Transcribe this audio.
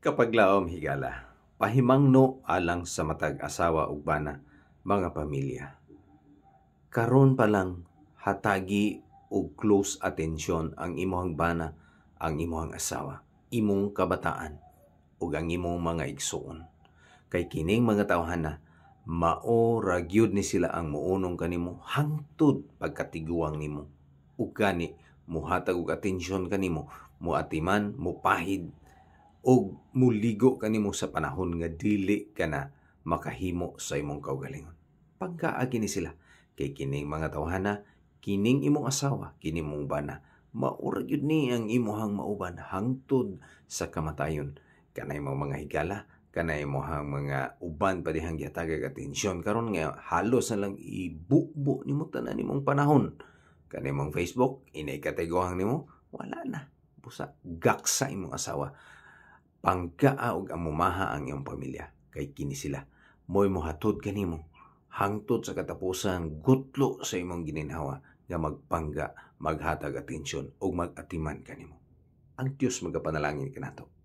Kapag laom higala, pahimangno alang sa matag asawa ug bana mga pamilya. Karon pa lang hatagi og close attention ang imong bana, ang imong asawa, imong kabataan ug ang imong mga igsuon. Kay kining mga tawhana mao ra gyud ni sila ang muunong kanimo hangtod pagkatiguang nimo. Ug gani muhatag og atensyon kanimo, muatiman, mupahid og muligo kanimo sa panahon nga dili ka na makahimo sa imong kaugalingon. Pagkaagi ni sila kay kining mga tawhana, kining imong asawa, kining imong bana, maura gyud ni ang imong mauban hangtod sa kamatayon. Kanay mo mga higala, kanay mo mga uban pa dihang gihatagag atensyon karon nga halos na lang ibubo nimo tanan nimong panahon. Kanay mong Facebook, inay kategohang nimo, wala na. Busa gaksa imong asawa. Pangkaa og amumaha ang iyong pamilya kay kini sila mo'y mohatod kanimo hangtod sa katapusan gutlo sa imong gininhawa nga magpangga, maghatag atensyon ug mag-atiman kanimo. Ang Dios magapanalangin kanato.